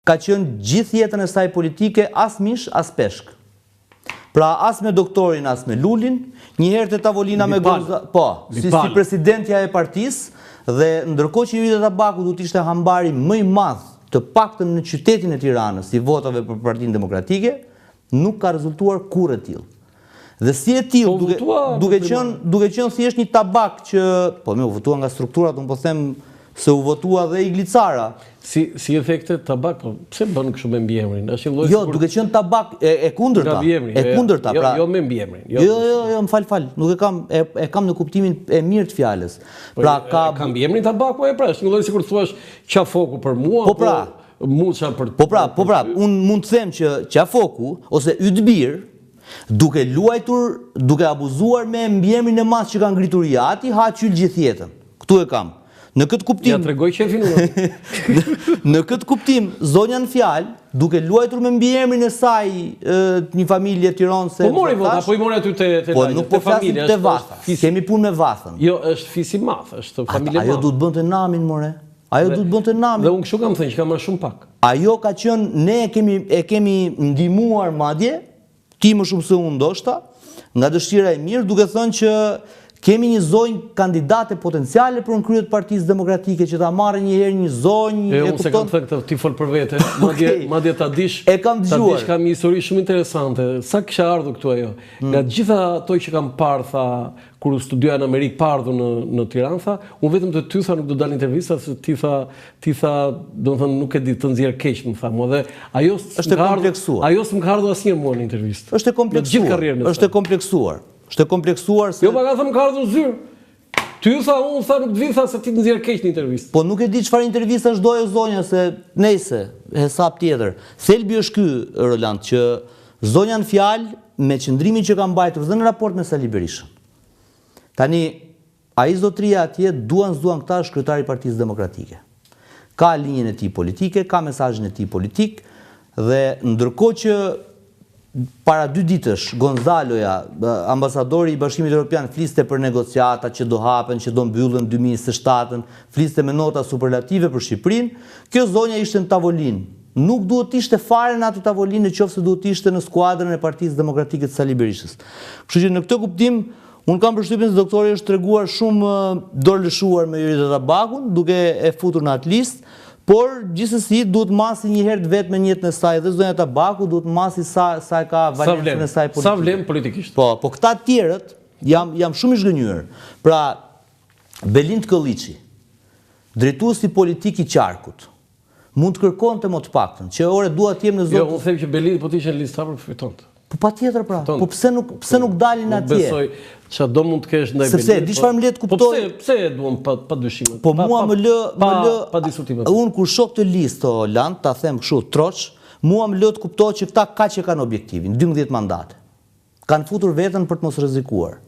ka qenë gjithë jetën e saj politike as mish, as peshk. Pra as me doktorin, as me Lulin, njëherë të tavolina me Gonzalo, po, si presidentja e partisë, dhe ndërkohë që Judita Tabaku duhet ishte hambari më i madh të paktën në qytetin e Tiranës si votave për Partinë Demokratike, nuk ka rezultuar kurrë e tillë. Dhe si e tillë, duke qenë thjesht një tabak që, po u votua nga strukturat, unë po them se u votua dhe Iglicara. Si efekte tabak, po pse bën kështu me mbiemrin? Jo, duke qenë tabak e kundërta. E kundërta, pra. Jo me mbiemrin. Jo, më fal. Nuk e kam në kuptimin e mirë të fjalës. Pra ka mbiemrin tabaku e pra, një lloj sikur thuash qafoku për mua, po pra, muça për. Po pra, unë mund të them që qafoku ose Ytbir, duke luajtur, duke abuzuar me mbiemrin e madh që ka ngritur Jati, ha qyl gjithë jetën. Ktu e kam. Në këtë kuptim, ja tregoj shefin në këtë kuptim, zonja në fjalë, duke luajtur me mbiemrin e saj një familje tironse. Po mori vota, po i mori aty te po nuk po flasim te Vatha. Kemi punë me Vathën. Jo, është fis i madh, është familje e madhe. Ajo duhet bënte namin, more. Ajo duhet bënte namin. Dhe unë kështu kam thënë që ka marrë shumë pak. Ajo ka qenë, ne e kemi ndihmuar madje, ti më shumë se unë ndoshta, nga dëshira e mirë, duke thënë që kemi një zonjë kandidate potenciale për në kryet Partisë Demokratike që ta marrë njëherë një zonjë. Unë se kam thënë këtë, ti fol për vete, madje ta dish. E kam dëgjuar. Ta dish kam një histori shumë interesante. Sa kisha ardhur këtu ajo. Nga gjitha ato që kam parë, tha, kur studioja në Amerikë, pa ardhur në Tiranë, tha, unë vetëm të ty tha nuk do dal intervista se ti tha, domethënë nuk e di të nxjerr keq, më tha mua dhe ajo është kompleksuar. Ajo s'm ka ardhur asnjëherë mua në intervistë. Është kompleksuar. Është kompleksuar se... Jo, pa ka thëmë ka ardhur zyrë. Ty tha, unë tha nuk të vi, tha se ti të nxjerr keq në intervistë. Po nuk e di çfarë intervista është dojo zonja, se nejse, hesap tjetër. Thelbi është ky, Roland, që zonja në fjalë me qëndrimin që ka mbajtur dhe në raport me Sali Berishën. Tani, ai zotria atje duan këta është kryetari i Partisë Demokratike. Ka linjën e tij politike, ka mesazhin e tij politik dhe ndërkohë që para 2 ditësh, Gonzaloja, ambasadori i Bashkimit Evropian, fliste për negociata që do hapen, që do mbyllen 2027, fliste me nota superlative për Shqipërinë, kjo zonja ishte në tavolinë. Nuk duhet ishte fare në atë tavolinë, nëse duhet ishte në skuadrën e Partisë Demokratike të Sali Berishës. Kështu që në këtë kuptim, unë kam përshtypjen se doktori është treguar shumë dorëlëshuar me Judita Tabakun, duke e futur në atë listë. Por, gjithsesi, duhet masi njëherë të vetë me njëtën e saj, dhe zonja Tabaku duhet masi sa e ka valencën e saj politikisht. Sa vlen politikisht. Po këta tjerët, jam shumë i zhgënjur. Pra, Belind Kolliçi, drejtuesi politik i Qarkut, mund të kërkonte më të paktën, që ore dua të jem në zonë... Jo, unë them që Belind po të ishte në listë për fitonte. Po patjetër pra, po pse nuk dalin atje? Besoj që do mund të kesh ndaj Belindit. Sepse di çfarë më le të kuptoj. Po pse e duam pa dyshime? Po mua më lë pa diskutime. Unë kur shoh këtë listë Holand, ta them kështu troç, mua më lë të kuptoj që këta kaq e kanë objektivin, 12 mandate. Kanë futur veten për të mos rrezikuar.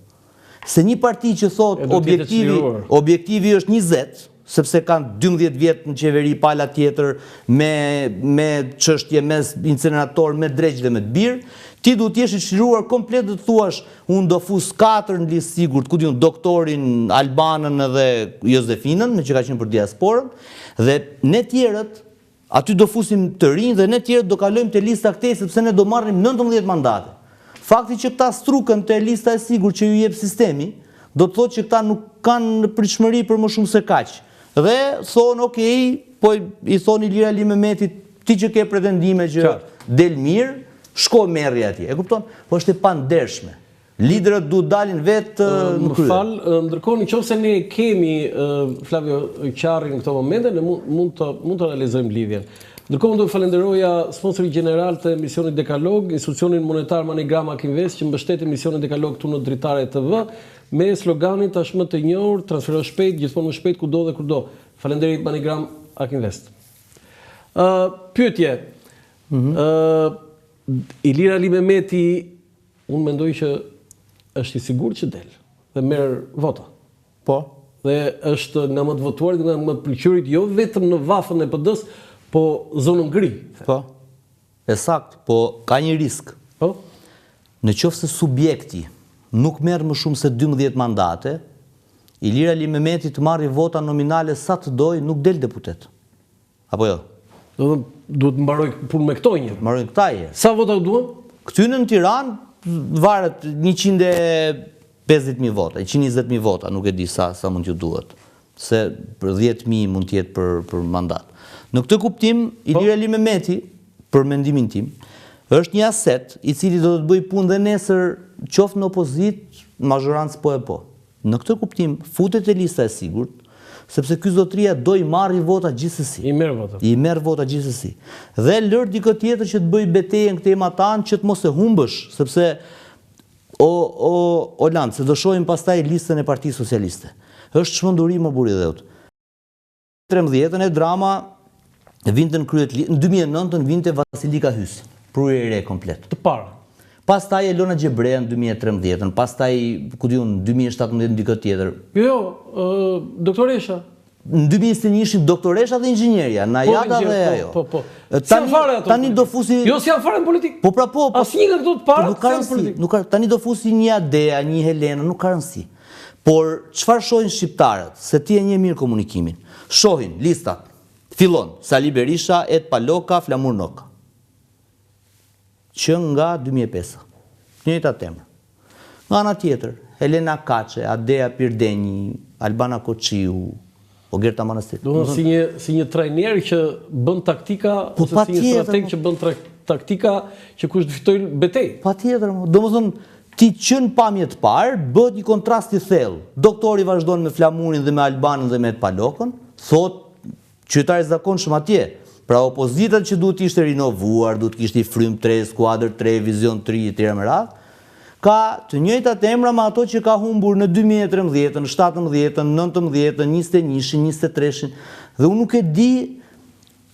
Se një parti që thot objektivi është 20, sepse kanë 12 vjet në qeveri pala tjetër, me çështje, me incinerator, me dreq dhe me të birë, ti duhet t'jesh i çliruar komplet dhe të thuash, unë do fus 4 në listë sigurt, ku diun doktorin, Albanën edhe Jozefinën, me që ka qenë për diasporën, dhe ne tjerët, aty do fusim të rinj dhe ne tjerët do kalojmë te lista kthese, sepse ne do marrim 19 mandate. Fakti që këta strukën te lista e sigurt që ju jep sistemi, do të thotë që këta nuk kanë pritshmëri për më shumë se kaq. Dhe thonë, okej, po i thonë Ilir Ali Mehmetit, ti që ke pretendime që del mirë, shko merri atje. E kupton? Po është e pandershme. Liderët duhet dalin vetë në krye. Më fal, ndërkohë nëse ne kemi Flavio Qarri në këto momente, ne mund të analizojmë lidhjen. Ndërkohë do të falenderoja sponsori gjeneral të emisionit Dekalog, institucionin monetar Manigram Akinvest që mbështet emisionin Dekalog këtu në Dritare TV me sloganin tashmë të njohur, transfero shpejt, gjithmonë më shpejt kudo dhe kurdo. Falenderit Manigram Akinvest. Pyetje. Ilir Ali Mehmeti, unë mendoj që është i sigurt që del dhe merr vota. Po. Dhe është nga më të votuarit, nga më të pëlqyerit, jo vetëm në vafën e PD-s, po zonën gri. Po. E sakt, po ka një risk. Po. Në qoftë se subjekti nuk merr më shumë se 12 mandate, Ilir Ali Mehmeti të marrë vota nominale sa të doj, nuk del deputet. Apo jo? Duhet mbaroj punë me këto një. Mbaroj këtaje. Sa vota u duan? Këtyne në Tiranë varet 150.000 vota, 120.000 vota, nuk e di sa mund t'ju duhet. Se për 10.000 mund t'jetë për mandat. Në këtë kuptim, Ilir Ali Mehmeti, për mendimin tim, është një aset i cili do të bëj punë dhe nesër qoftë në opozit, mazhorancë po e po. Në këtë kuptim, futet e lista e sigurt, sepse ky zotëria do i marrë vota gjithsesi. I merr vota. I merr vota gjithsesi. Dhe lër dikë tjetër që të bëj betejën këtë ematan që të mos e humbësh, sepse o Land, se do shohim pastaj listën e Partisë Socialiste. Është çmenduri më buri dheut. 13 e drama vinte në kryet në 2009 vinte Vasilika Hysi, prurje e re komplet. Të para. Pastaj Elona Gjebrea në 2013, pastaj ku diun 2017 dikë tjetër. Jo, doktoresha. Në 2021 ishin doktoresha dhe inxhinierja, Najada dhe ajo. Po. Tani do fusi. Jo, s'janë fare në politik. Po pra po. Asnjë nga këto të para s'janë në politik. Tani do fusi një Adea, një Helena, nuk ka rëndësi. Por çfarë shohin shqiptarët? Se ti e njeh mirë komunikimin. Shohin listat. Fillon Sali Berisha, Ed Paloka, Flamur Noka. Që nga 2005. Njëjta temër. Nga ana tjetër, Helena Kaçe, Adea Pirdenji, Albana Koçiu, Ogerta Manastiri. Do si një trajner që bën taktika, ose si një strateg që bën taktika që kush të fitojë betejë. Patjetër, domethënë ti që në pamje të parë bëhet një kontrast i thellë. Doktori vazhdon me Flamurin dhe me Albanën dhe me Ed Palokën, thot qytetari i zakonshëm atje. Pra opozitat që duhet ishte rinovuar, duhet kishte i frym 3, skuadër 3, vizion 3 etj. Me radhë, ka të njëjtat emra me ato që ka humbur në 2013, në 17, 19, 21, 23, dhe unë nuk e di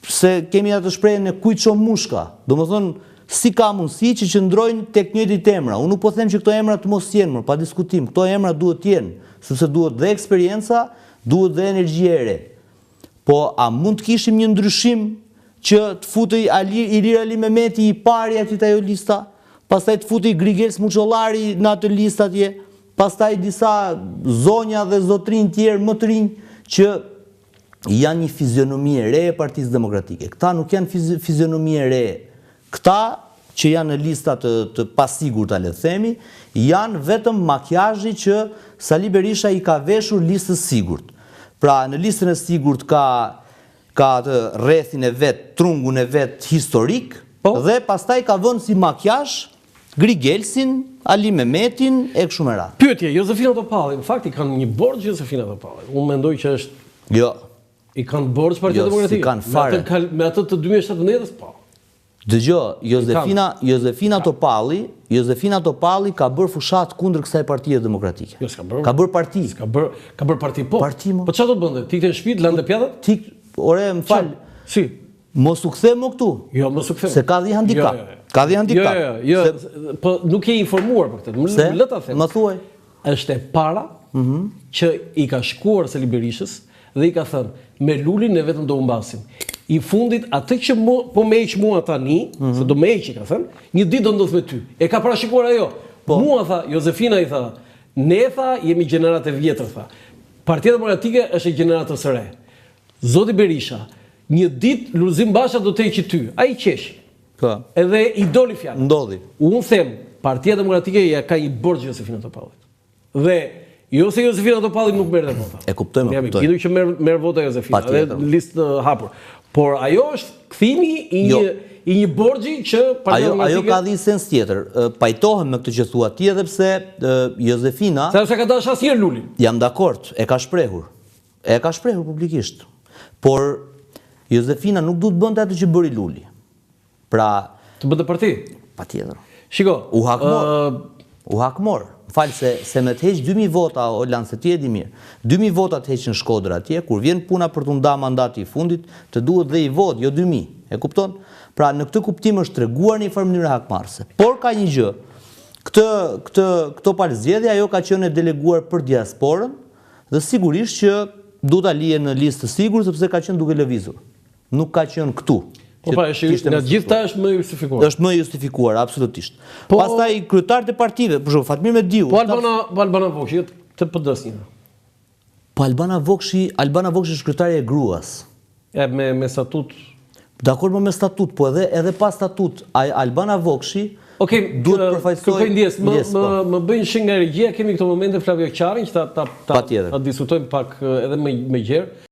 se kemi atë shprehjen e kujt çon mushka. Domethënë, si ka mundësi që qëndrojnë tek njëjtit emra. Unë nuk po them që këto emra të mos jenë, pa diskutim. Këto emra duhet të jenë, sepse duhet dhe eksperjenca, duhet dhe energji e re. Po a mund të kishim një ndryshim që të futej Ilir Ali Mehmeti i pari aty te ajo lista? Pastaj të futi Grigel Smuçollari në atë listë atje, pastaj disa zonja dhe zotrinj tjerë më të rinj që janë një fizionomi e re e Partisë Demokratike. Këta nuk janë fizionomi e re. Këta që janë në lista të pasigurta, le të themi, janë vetëm makjazhi që Sali Berisha i ka veshur listës sigurt. Pra në listën e sigurt ka atë rrethin e vet, trungun e vet historik, dhe pastaj ka vënë si makjazh Grigelsin, Ali Mehmetin e kështu me radhë. Pyetje, Josefina Topalli, në fakt i kanë një borxh Josefina Topalli. Unë mendoj që është Jo. I kanë borxh Partia Demokratike. Si kanë fare. Me atë të 2017-s po. Dëgjoj, Josefina Topalli ka bërë fushat kundër kësaj Partie Demokratike. Jo, s'ka bërë. Ka bërë parti. Ka bërë parti po. Parti mo. Po çfarë do të bënte? Tikte në shtëpi, lande pjatat? Ore, më fal. Si? Mos u kthe më këtu. Jo, mos u kthe. Se ka dhe handikap. Ka dhe handikap. Jo, po nuk je informuar për këtë. Le ta them. Më thuaj. Është e para që i ka shkuar Sali Berishës dhe i ka thënë me Lulin ne vetëm do humbasim. I fundit atë që po më heq mua tani, se do më heq, ka thënë, një ditë do ndodh me ty. E ka parashikuar ajo. Mua tha, Josefina i tha, ne tha jemi gjenerat e vjetër tha. Partia Demokratike është e gjeneratës së re. Zoti Berisha, një ditë Lulzim Basha do të heqë ty. Ai qesh. Po. Edhe i doli fjala. Ndodhi. Unë them, Partia Demokratike ja ka një borxh Josefina Topallit. Dhe jo se Josefina Topalli nuk merr vota. E kuptoj. Idu që merr vota Josefina dhe listë hapur. Por ajo është kthimi i një borxhi që Partia Demokratike. Ajo ka dhënë sens tjetër. Pajtohem me këtë që thua ti edhe pse Josefina Sa ka dashur asnjëherë Lulin. Jam dakord, e ka shprehur. E ka shprehur publikisht. Por Josefina nuk duhet bënte atë që bëri Luli. Pra, të bënte parti. Patjetër. Shiko, u hakmor. Falë se me të heq 2000 vota, Olan, se ti e di mirë. 2000 vota të heqin Shkodër atje, kur vjen puna për të nda mandati i fundit, të duhet dhe i vot, jo 2000. E kupton? Pra, në këtë kuptim është treguar në një farë mënyrë hakmarrëse. Por ka një gjë. Këto palëzgjedhje ajo ka qenë e deleguar për diasporën dhe sigurisht që du ta lije në listë të sigurt sepse ka qenë duke lëvizur. Nuk ka qenë këtu. Po pa, nga gjithta është më justifikuar. Është më justifikuar, absolutisht. Pastaj kryetarët e partive, për shembull Fatmir Mediu. Po Albana Vokshi, të PD-s një. Po Albana Vokshi është kryetare e gruas. Me statut. Dakor me statut, po edhe pas statut, Albana Vokshi Okej, duhet të përfaqësoj kërkoj ndjes, më bëjnë shih nga regjia, kemi këto momente Flavio Qarin që ta diskutojmë pak edhe më gjerë.